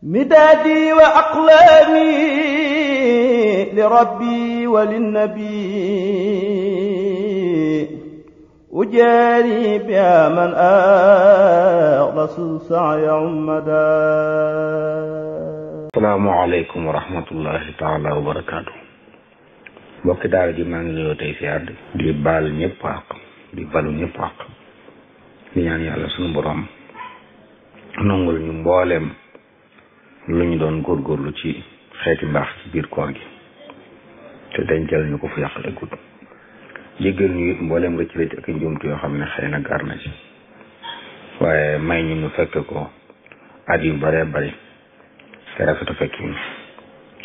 مدادي وأقلامي لربي وللنبي أجاري بها من أخلص السعي عمدا. السلام عليكم ورحمة الله تعالى وبركاته. mbokki daara ji maa ngi nuyoo tey si àdd di baal ñëpp àq di balu ñëpp àq di ñaan yàlla sunu borom nangul ñu mbooleem lu ñu doon góorgóorlu ci xeeti mbaax ci biir koor gi te dencal ñu ko fu yàq egut jéggal ñu it mbooleem rëcc rëcc ak njuumtu yoo xam ne xëy na gar na ci waaye may ñu nu fekk ko at yu bare bari te rafet a fekk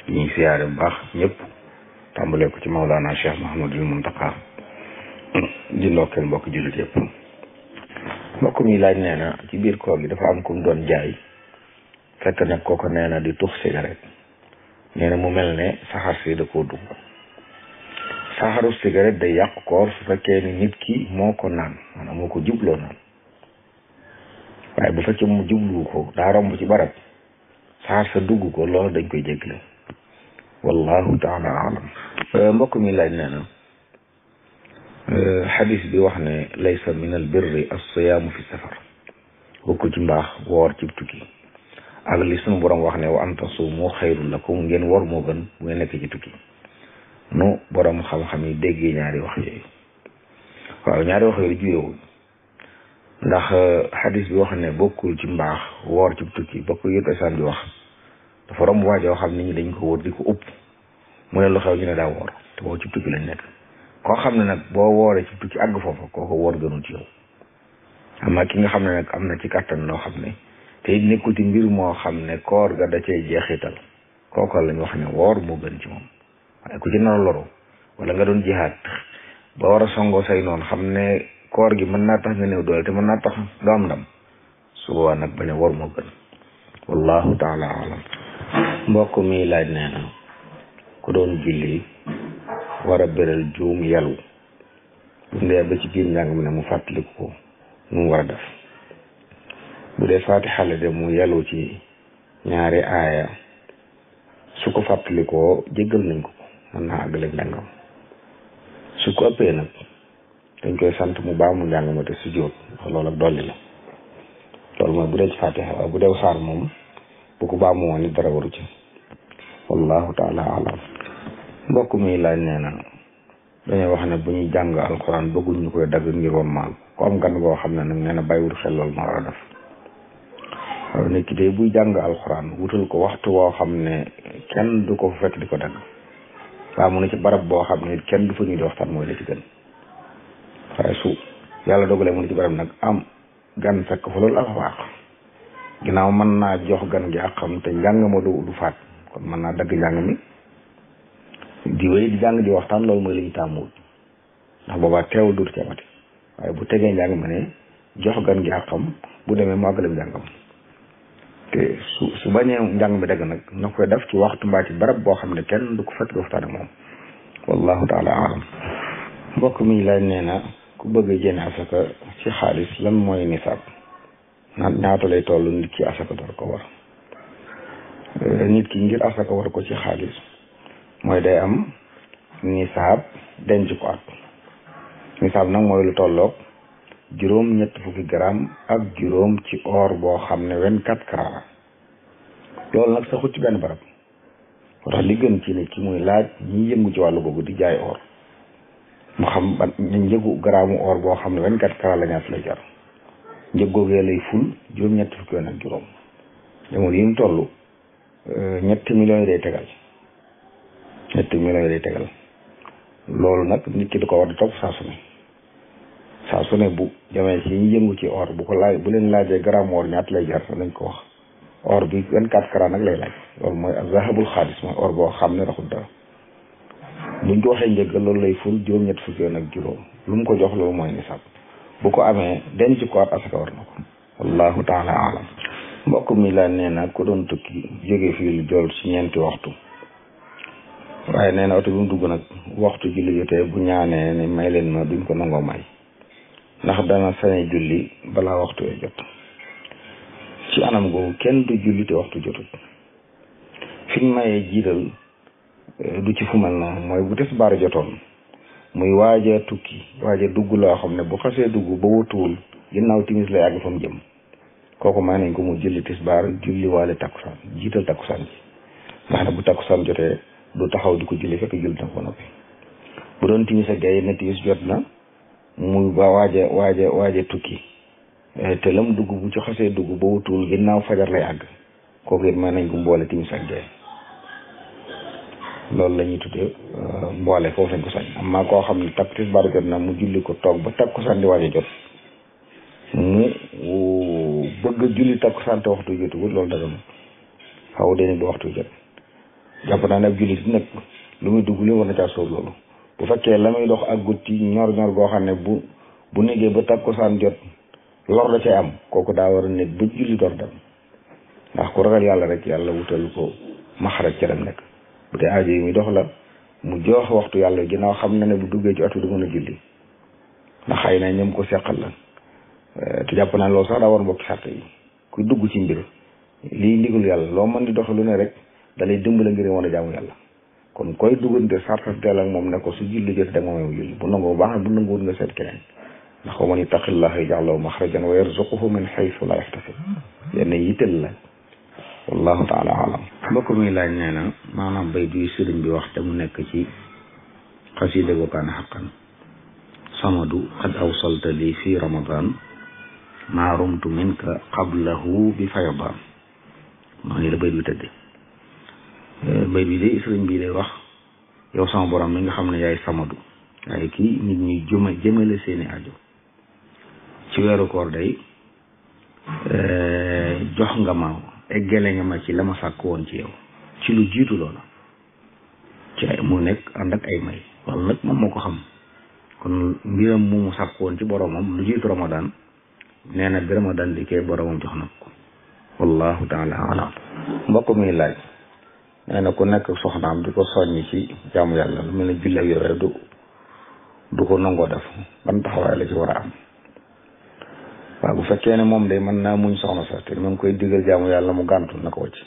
ñuy siyaare bu baax ñëpp tàmbalee ko ci Mawlana Cheikh Mouhamadul Muntaqa di ndokkeel mbokk jullit yëpp. mbokk mi laaj nee na ci biir koor gi dafa am ku mu doon jaay fekk nag kooko nee na di tux cigarette nee na mu mel ne saxar si da koo dugg. saxaru cigarette day yàq koor su fekkee ni nit ki moo ko naan maanaam moo ko jubloo naan waaye bu fekkee mu jublu ko daa romb ci barab saxar sa dugg ko loolu dañ koy jégle wallahu taala alam. mbokk mi laaj nee na xadis bi wax ne laysa min al birri as-siyaamu fi safar bokkul ci mbaax woor ci tukki ak li sunu borom wax ne wa an tasuumu xayrun lakum ngeen woor moo gën bu ngeen nekk ci tukki nu borom xam-xam yi déggee ñaari wax yooyu. waaw ñaari wax yooyu juyewul ndax xadis bi wax ne bokkul ci mbaax woor ci tukki bokkul yëpp isaan bi wax dafa romb waajoo xam nit ñi dañ ko wóor di ko upp mu ne lu xew ñu ne daa woor te boo ci tukki lañ nekk koo xam ne nag boo wooree ci tukki àgg foofa kooko woor gënul ci yow. ama ki nga xam ne nag am na ci kàttan loo xam ne te it nekkul ci mbir moo xam ne koor ga da cee jeexital kooko lañ wax ne woor moo gën ci moom. waaye ku ci nar a loru wala nga doon jihaat ba war a songoo say noonu xam ne koor gi mën naa tax nga néew doole te mën naa tax doo am ndam su boobaa nag bañ a woor moo gën wallahu taala alam. mbokk mi laaj nee na ku doon julli war a béral juum yelu bu ndee ba ci biir njàng mi ne mu fàttaliku ko nu mu war a def bu dee faatixa la de mu yelu ci ñaari aaya su ko fàttalikoo jéggal nañ ko mën naa àggale njàngam su ko ëppee nag dañ koy sant mu baamu njàng ma te sujjóot ndax loolu ak dolli la loolu mooy bu dee ci faatixa waaye bu dee saar moom bu ko baamu woon ni dara waru ci wallahu taala alam. mbokk mi laaj nee na dañoo wax ne bu ñuy jàng alxuraan bëgguñ ñu koy dagg ngir woon maal ko am gan goo xam ne nag nee na bàyyiwul xel loolu ma war a def. waaw nit ki tey buy jàng alxuraan wutal ko waxtu woo xam ne kenn du ko fekk di ko dagg waaw mu ne ci barab boo xam ne kenn du fa ñuy di waxtaan mooy la ci gën waaye su yàlla dogalee mu ne ci barab nag am gan fekk fa loolu alxuraan ginnaaw mën naa jox gan gi ak xam te njàng ma du faat kon mën naa dagg njàng mi di wéy di jàng di waxtaan loolu mooy li ñu tàmmuwul ndax boobaa teew dur ci amati waaye bu tegee njàng ma ne jox gan gi ak xam bu demee mu àggale njàngam te su bañee njàng mi dagg nag na koy def ci waxtu mbaa ci barab boo xam ne kenn du ko fekk di waxtaan ak moom wallahu taala alam. mbokk mi laaj nee na ku bëgg a génne asaka ci xaalis lan mooy nisaab ñaata lay toll nit ki asaka door ko war. nit ki ngir asaka war ko ci xaalis mooy day am nisaab denc ko at nisaab nag mooy lu tolloog juróom ñett fukki gramme ak juróom ci or boo xam ne 24 carats loolu nag saxut ci benn barab moo tax li gën ci nit ki muy laaj ñi yëngu ci wàllu googu di jaay or mu xam ban njëgu gramme or boo xam ne 24 carats la ñaata lay jar njëg googee lay ful juróom ñett fukki yoon ak juróom jamono yi mu toll ñetti millions yi day tegal loolu nag nit ki da ko war di topp saa su ne bu jamee ci ñi yëngu ci or bu leen laajee gramme or ñaata lay jar nañ ko wax or bi 24 carats nag lay laaj loolu mooy zahabul xaalis mooy or boo xam ne raxul dara buñ ko waxee njëgg loolu lay ful juróom-ñett fukki yoon ak juróom lu mu ko jox loolu mooy nisaab bu ko amee denc ko at asaka war na ko wallahu taala alam. mbokk mi laa nee na ku doon tukki jóge fii lu jol ci ñeenti waxtu waaye nee na oto bi mu dugg nag waxtu julli jotee bu ñaanee ne may leen ma duñ ko nangoo may ndax dana sañe julli balaa waxtu wee jot. ci anam googu kenn du julli te waxtu jotut. fi ñu mayee jiital du ci fu mel noonu mooy bu tisbaar jotoon muy waaja tukki waaja dugg loo xam ne bu xasee dugg ba wutuwul ginnaaw timis lay àgg fa mu jëm kooku may nañ ko mu julli tisbaar julli waale takkusaan jiital takkusaan ji ndax ne bu takkusaan jotee du taxaw di ko julli fekk julli na ko noppi. bu doon timis ak gay ne timis jot na muy ba waaja tukki te lam dugg bu ci xasee dugg ba wutuwul ginnaaw fajar lay àgg kooku it may nañ ko mboole timis ak gay loolu la ñuy tuddee mboole foofu lañ ko sañ amma koo xam ne takk tisbaar jot na mu julli ko toog ba takkusaan di waaj a jot mu bëgg a julli takkusaan te waxtu jotugul loolu dara xaw dañu ba waxtu jot jàpp naa ne ab julli si nag lu muy dugg li war na caa sóor loolu bu fekkee la muy dox ak gut ci ñor goo xam ne bu nekkee ba takkusaan jot lor la cay am kooku daa war a nekk ba julli door dem ndax ku ragal yàlla rek yàlla wutal ko maxaraj ca dem nekk bu dee aajo yi muy dox la mu jox waxtu yàlla ginnaaw xam na ne bu duggee ci waxtu du mën a julli ndax xëy na ñoom ko seqal la te jàpp naa loolu sax daa war mbokki sàrt yi ku dugg ci mbir lii ndigal yàlla loo mën di doxe lu ne rek da lay dimbale ngir mën a jaamu yàlla kon koy duggante sartanteel ak moom ne ko su julli jot da moom julli bu nangoo baax na bu nanguwul nga seet keneen ndax wa man yattaqillaha yaj'al lahu maxrajan wa yarzuqhu min haythu la yahtasib yenn yitteel la wallahu taala alam. mbokk mi laaj nee na maanaam bay duy sëriñ bi wax te mu nekk ci xasida gu kaana xaqan samadu qad awsalta li fi ramadan maa rumtu minka qablahu bi faydaan maa ngi la bay bi tëdde bay bi de sëriñ bi day wax yow sama borom mi nga xam ne yaay samadu yaay kii nit ñi jëmale seeni aajo ci weeru koor day jox nga ma eggale nga ma ci la ma sàkk woon ci yow ci lu jiitu loola ci ay mu nekk ànd ak ay may loolu nag moom moo ko xam kon mbiram mu sàkk woon ci boromam lu jiitu ramadan nee na bi ramadan di kee boromam jox na ko wallahu taala alam. mbokk mi laaj nee na ku nekk soxnaam di ko soññi ci jaamu yàlla lu mel ne julli ak yooyu du ko nangoo def ban taxawaay la ci war a am. waaw bu fekkee ne moom day mën naa muñ soxna sax te ma ngi koy digal jaamu yàlla mu gàntu na ko wàcc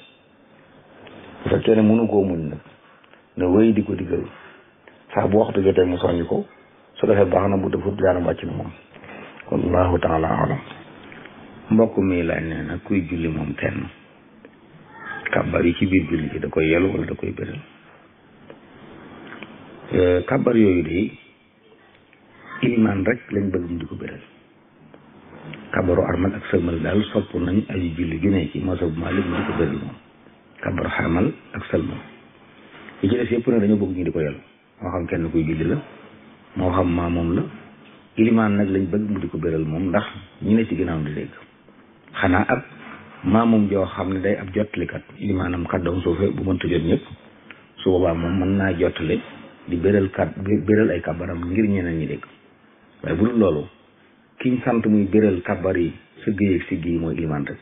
bu fekkee ne mënu koo muñ nag ne wéy di ko digal sax bu waxtu jotee mu soññ ko su defee baax na bu defut jaanam wàcc na moom wallahu taala alam. mbokk mi laaj nee na kuy julli moom kenn kàbbar yi ci biir julli gi da koy yelu wala da koy bëral kàbbar yooyu de ilimaan rek lañ bëgg mu di ko bëral kàbbaru armal ak sëlmal daal sopp nañ ay julli ju ne ci mazhab Maalik mu di ko bëri moom kàbbaru armal ak sëlmal yi ci des yëpp ne dañoo bëgg ñu di ko yelu moo xam kenn kuy julli la moo xam maamoom la ilimaan nag lañ bëgg mu di ko bëral moom ndax ñu ne ci ginnaaw di dégg xanaa ab maamoom joo xam ne day ab jottalikat ilimaanam kàddoom suufe bu mënta jot ñëpp su boobaa moom mën naa jottale di bëral ay kàbbaram ngir ñeneen ñi dégg waaye bu dul loolu kiñ sant muy bëral kàbbar yi sëgg yeeg sigg yi mooy ilimaan rek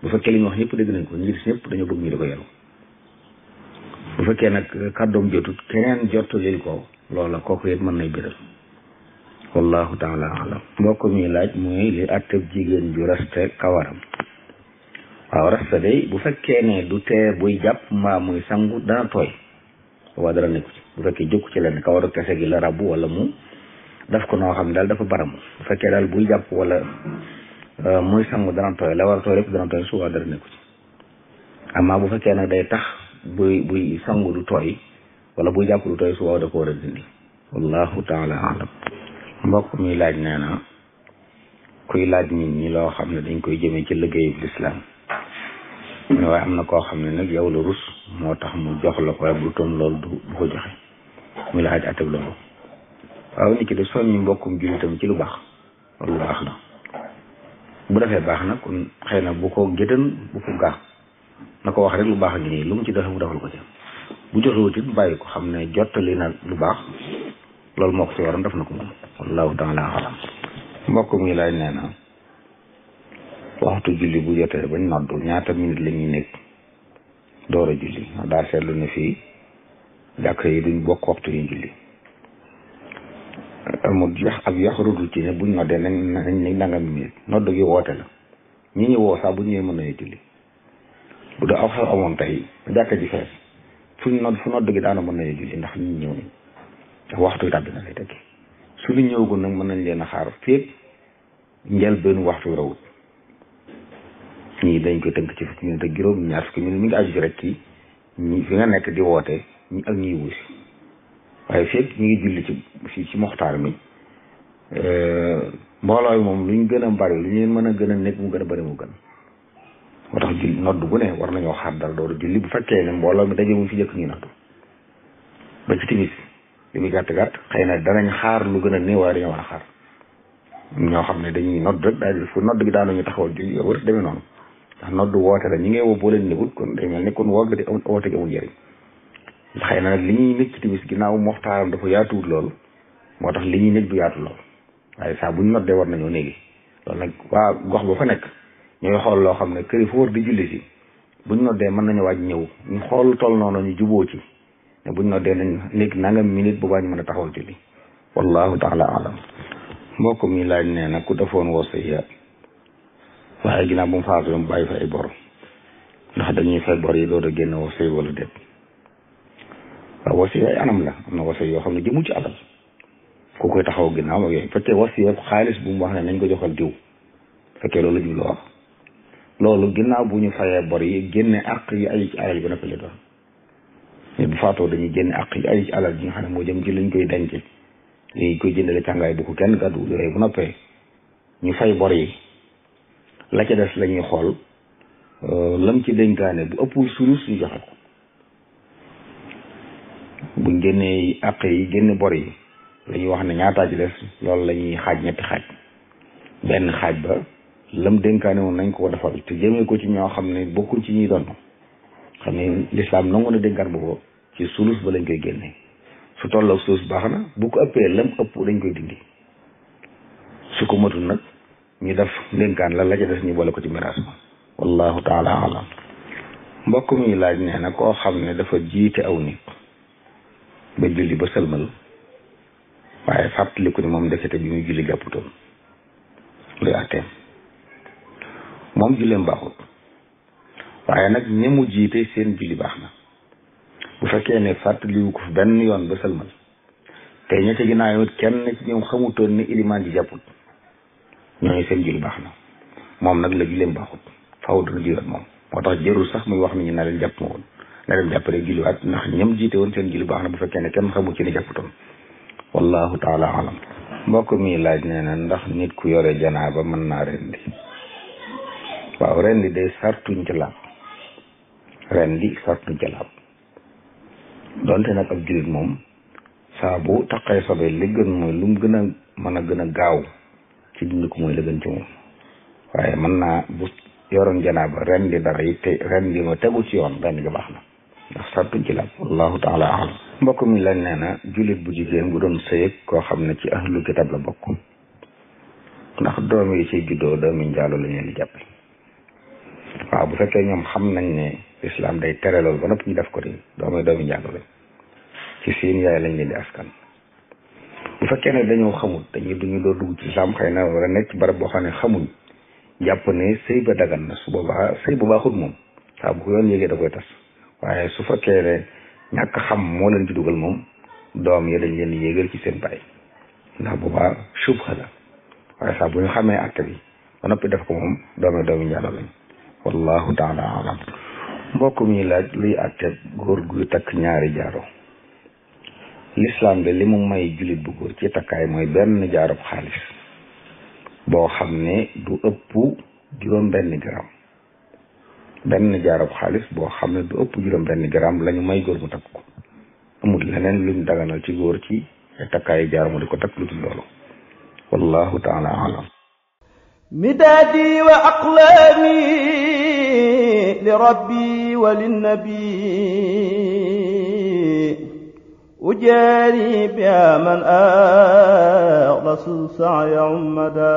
bu fekkee li ñu wax ñëpp dégg nañ ko ñi gis ñëpp dañoo bëgg ñu di ko yelu bu fekkee nag kàddoom jotut keneen jottalil ko loola kooku it mën nay bëral wallahu taala alam. mbokk mi laaj mooy li atteb jigéen ju reste kawaram. waaw reste day bu fekkee ne du tee buy jàpp mbaa muy sangu dana tooy waa dara nekku ci bu fekkee jëkku ci lenn kawaru kese gi la rabbu wala mu daf ko noo xam ne daal dafa baramu bu fekkee daal buy jàpp wala muy sangu dana tooy la war a tooy lépp dana tooy su waa dara nekku ci amma bu fekkee nag day tax buy sangu du tooy wala buy jàpp du tooy su waa da ko war a dindi wallahu taala alam. mbokk mi laaj nee na kuy laaj nit ñi loo xam ne dañ koy jëmee ci liggéeyu lislaam waaye am na koo xam ne nag yow la rus moo tax mu jox la ko waaye bu toon loolu du ko joxe muy laaj atteb loolu. waaw nit ki de soññi mbokkum jullitam ci lu baax loolu lu baax la bu defee baax na kon xëy na bu ko géttan bu ko gaax na ko wax rek lu baax a ngi nii lu mu ci defee mu defal ko ci bu joxewut it bàyyi ko xam ne jottali na lu baax loolu moo ko ci waroon def na ko moom wallahu taala alam. mbokk mi laaj nee na waxtu julli bu jotee bañ noddu ñaata minute la ñuy nekk door a julli daa seetlu ne fii jàkk yi duñ bokk waxtu yi julli amul yax ak yaxrudu ci ne buñ noddee nañ nangam minute nodd gi woote la ñi ñu woo saa bu ñëwee mën nañu julli bu dee aw xew amoon tey jàkka ji fees fu nodd gi daana mën nañu julli ndax ñi ñëw nañ ndax waxtu tàbbi na lay tekki su ñu ñëwagul nag mën nañ leen a xaar fépp njëlbéenu waxtu rawut ñii dañ koy tënk ci fukki minute ak juróom ñaar fukki minute mi ngi aju rek ci ñi fi nga nekk di woote ñi ak ñiy wusi waaye fépp ñu ngi julli ci moxtaar mi mbooloo moom luñ gën a bari lu ñu mën a gën a nekk mu gën a bari mu gën moo tax julli nodd bu ne war nañoo xaar dara dooru julli bu fekkee ne mbooloo mi daje mu fi jëkk ñuy nodd ba ci timis li muy gàtt gàtt xëy na danañ xaar lu gën a néew waaye dañoo war a xaar ñoo xam ne dañuy nodd rek daal di fu nodd gi daanañu taxawal julli yow war demee noonu ndax nodd woote la ñi ngay woo boo leen négul kon day mel ne kon woo di woote gi amul njëriñ xëy na nag li ñuy nekk ci timis ginnaaw moxtaaram dafa yaatuwul lool moo tax li ñuy nekk du yaatu lool waaye saa buñ noddee war nañoo néegi loolu nag waa gox ba fa nekk ñooy xool loo xam ne kër yi fa war di julli si buñ noddee mën nañu waaj ñëw ñu xool toll noonu ñu juboo ci ne buñ noddee nañ nekk nangam minute boobaa ñu mën a taxawal julli wallahu taala alam mbokk mi laaj nee na ku defoon wasiya waaye ginnaaw bu mu faatu mu bàyyi fa ay bor ndax dañuy fay bor yi door a génn wasiya wala déet waaw wasiya ay anam la am na wasiya yoo xam ne jëmu ci alal ku koy taxaw ginnaaw ak yooyu fekkee wasiya xaalis bu mu wax ne nañ ko joxal diw fekkee loolu jublu wax loolu ginnaaw bu ñu fayee bor yi génne àq yi ay ci alal bi na ko li doon mais bu faatoo dañuy génne àq yi ay ci alal ji nga xam ne moo jëm ci lañ koy denc léegi koy jëndale càngaay bu ko kenn gàddu yooyu bu noppee ñu fay bor yi la ca des la ñuy xool lam ci dénkaane bu ëppul sulus ñu joxe ko buñ génnee àq yi génne bor yi la ñuy wax ne ñaataa ci des loolu la ñuy xaaj ñetti xaaj benn xaaj ba lam dénkaane woon nañ ko defal te jëmee ko ci ñoo xam ne bokkul ci ñuy doon xam ne lislaam nangu na dénkaan boobu ci sulus ba lañ koy génne su tolloog sulus baax na bu ko ëppee lam ëpp dañ koy dindi su ko matul nag ñu def dénkaan la ca des ñu boole ko ci miraas ma wallahu taala alam mbokk mi laaj nee na koo xam ne dafa jiite aw nit ba julli ba sëlmal waaye fàttaliku ni moom ndekete bi muy julli jàpputoon luy àtteem moom julleem baaxul waaye nag ñi mu jiite seen julli baax na bu fekkee ne fàttaliwu ko benn yoon ba sëlmal te ña ca ginnaaw it kenn ci ñoom xamutoon ni ilimaan ji jàpput ñooñu seen julli baax na moom nag la julleem baaxut faaw dana julliwaat moom moo tax jërul sax muy wax ni ñu na leen jàpp ma woon na leen jàpp rek julliwaat ndax ñam jiite woon seen julli baax na bu fekkee ne kenn xamul ci ni jàpputoon wallahu taala alam mbokk mi laaj nee na ndax nit ku yore janaaba mën naa rendi waaw rendi day sartuñ ca laab rendi sartuñ ca laab donte nag ab jullit moom saa bu taqee sobe li gën mooy lu mu gën a mën a gën a gaaw ci dindi ko mooy la gën ci moom waaye mën naa bu yoroon janaaba rendi dara yi te rendi ma tegu ci yoon rendi ga baax na ndax sartuñ ci laab wallahu taala alam mbokk mi lañ nee na jullit bu jigéen bu doon sëyëg koo xam ne ci ahlu kitab la bokk ndax doom yi ci juddoo doomi njaalo la ñu leen di jàppe waaw bu fekkee ñoom xam nañ ne islam day tere loolu ba noppi ñu def ko di doomi njaalo lañ ci seen yaay lañ leen di askan bu fekkee ne dañoo xamul duñu doo dugg ci islam xëy na wala nekk ci barab boo xam ne xamuñ jàpp ne sëy ba dagan na su boobaa sëy bu baaxut moom saa bu ko yoon yéegee da koy tas waaye su fekkee ne ñàkk xam moo leen ci dugal moom doom yi dañ leen di yéegal ci seen baay ndax boobaa subha la waaye saa bu ñu xamee atte bi ba noppi def ko moom doomi njaalo lañ wallahu taala alam mbokk mi laaj luy atte góor guy takk ñaari jaaro l'islam de li mu may jullit bu góor ci takkaay mooy benn jaarop xaalis boo xam ne du ëpp juróom benn gram benn jaarop xaalis boo xam ne du ëpp juróom benn gram la ñu may góor mu takk ko amul leneen luñ daganal ci góor ci takkaayu jaaro mu di ko takk lu dul loolu wallahu taala alam midaadi wa aqlaami li rabbi wa linnabi ujaari biha man rasul saaya ummada